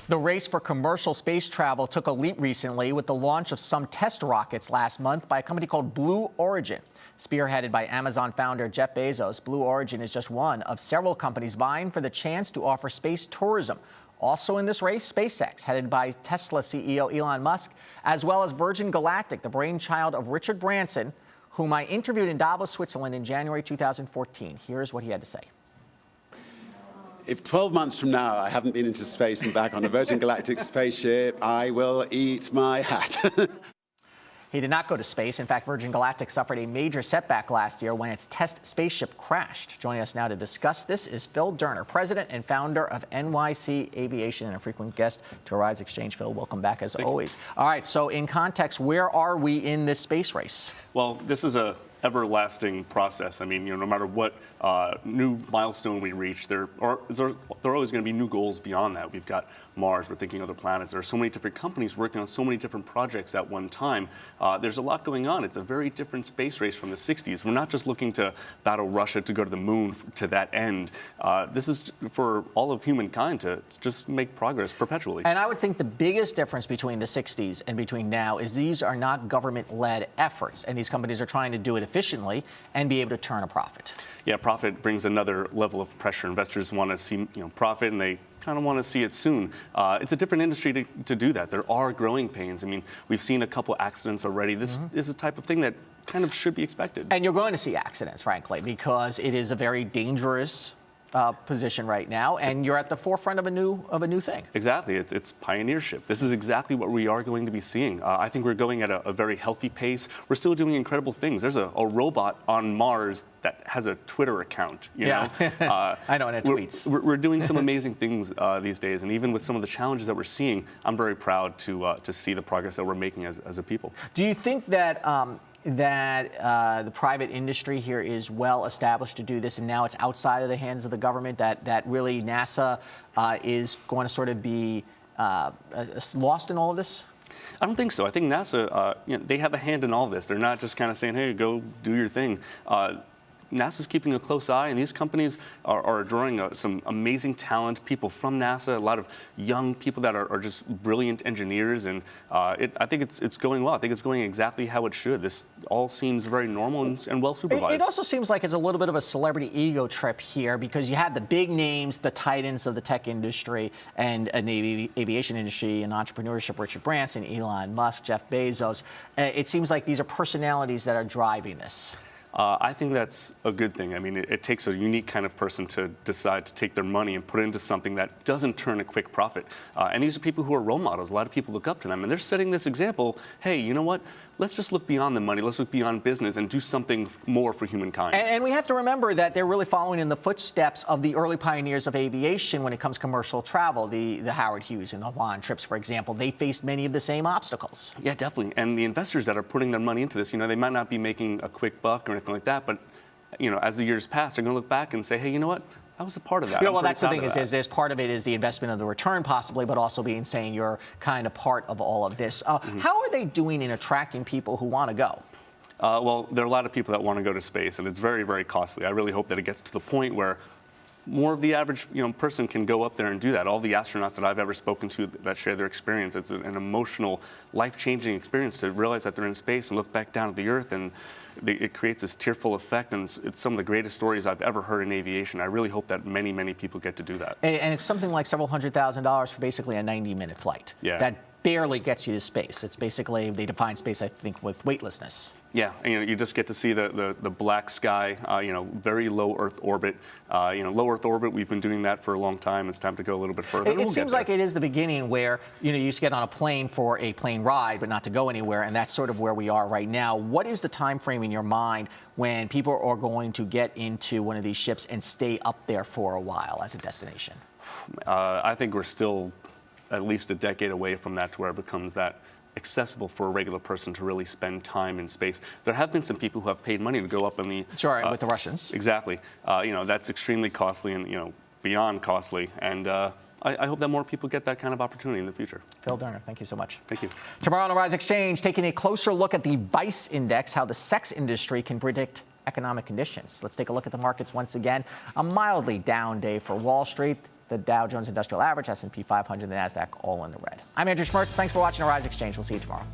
The race for commercial space travel took a leap recently with the launch of some test rockets last month by a company called Blue Origin. Spearheaded by Amazon founder Jeff Bezos, Blue Origin is just one of several companies vying for the chance to offer space tourism. Also in this race, SpaceX, headed by Tesla CEO Elon Musk, as well as Virgin Galactic, the brainchild of Richard Branson, whom I interviewed in Davos, Switzerland in January 2014. Here's what he had to say. If 12 months from now I haven't been into space and back on a Virgin Galactic spaceship, I will eat my hat. He did not go to space. In fact, Virgin Galactic suffered a major setback last year when its test spaceship crashed. Joining us now to discuss this is Phil Derner, president and founder of NYCAVIATION and a frequent guest to Arise Xchange. Phil, welcome back as always. All right, so in context, where are we in this space race? Well, this is a everlasting process. I mean, no matter what new milestone we reach, there are always going to be new goals beyond that. We've got Mars, we're thinking other planets. There are so many different companies working on so many different projects at one time. There's a lot going on. It's a very different space race from the 60s. We're not just looking to battle Russia to go to the moon to that end. This is for all of humankind to just make progress perpetually. And I would think the biggest difference between the 60s and between now is these are not government-led efforts, and these companies are trying to do it efficiently and be able to turn a profit. Yeah, profit brings another level of pressure. Investors want to see profit, and they kind of want to see it soon. It's a different industry to do that. There are growing pains. I mean, we've seen a couple accidents already. This is the type of thing that kind of should be expected. And you're going to see accidents, frankly, because it is a very dangerous position right now, and you're at the forefront of a new thing. Exactly, it's pioneership. This is exactly what we are going to be seeing. I think we're going at a very healthy pace. We're still doing incredible things. There's a robot on Mars that has a Twitter account. You know? I know, and it tweets. We're doing some amazing things these days, and even with some of the challenges that we're seeing, I'm very proud to see the progress that we're making as a people. Do you think that the private industry here is well established to do this, and now it's outside of the hands of the government, that really NASA is going to sort of be lost in all of this? I don't think so. I think NASA, they have a hand in all of this. They're not just kind of saying, hey, go do your thing. NASA's keeping a close eye, and these companies are drawing some amazing talent, people from NASA, a lot of young people that are just brilliant engineers, and I think it's going well. I think it's going exactly how it should. This all seems very normal and well supervised. It also seems like it's a little bit of a celebrity ego trip here, because you have the big names, the titans of the tech industry and the aviation industry and entrepreneurship, Richard Branson, Elon Musk, Jeff Bezos. It seems like these are personalities that are driving this. I think that's a good thing. I mean, it takes a unique kind of person to decide to take their money and put it into something that doesn't turn a quick profit. And these are people who are role models. A lot of people look up to them, and they're setting this example. Hey, you know what? Let's just look beyond the money. Let's look beyond business and do something more for humankind. And we have to remember that they're really following in the footsteps of the early pioneers of aviation when it comes to commercial travel. The Howard Hughes and the Hawaiian trips, for example, they faced many of the same obstacles. Yeah, definitely. And the investors that are putting their money into this, they might not be making a quick buck or anything like that, but as the years pass, they're going to look back and say, hey, you know what? I was a part of that. Well, that's the thing is there's part of it is the investment of the return possibly, but also being saying you're kind of part of all of this. How are they doing in attracting people who want to go? Well, there are a lot of people that want to go to space, and it's very, very costly. I really hope that it gets to the point where more of the average person can go up there and do that. All the astronauts that I've ever spoken to that share their experience, it's an emotional, life-changing experience to realize that they're in space and look back down at the Earth, and it creates this tearful effect, and it's some of the greatest stories I've ever heard in aviation. I really hope that many, many people get to do that. And it's something like several $100,000 for basically a 90-minute flight. Yeah. That barely gets you to space. It's basically, they define space, I think, with weightlessness. Yeah, and you just get to see the black sky, very low Earth orbit. Low Earth orbit, we've been doing that for a long time. It's time to go a little bit further. It seems like it is the beginning where, you used to get on a plane for a plane ride, but not to go anywhere, and that's sort of where we are right now. What is the time frame in your mind when people are going to get into one of these ships and stay up there for a while as a destination? I think we're still at least a decade away from that, to where it becomes that accessible for a regular person to really spend time in space. There have been some people who have paid money to go up in the... Sure, with the Russians. Exactly. That's extremely costly and, beyond costly. And I hope that more people get that kind of opportunity in the future. Phil Derner, thank you so much. Thank you. Tomorrow on Arise Xchange, taking a closer look at the Vice Index, how the sex industry can predict economic conditions. Let's take a look at the markets once again. A mildly down day for Wall Street. The Dow Jones Industrial Average, S&P 500, and the NASDAQ all in the red. I'm Andrew Schmertz. Thanks for watching Arise Exchange. We'll see you tomorrow.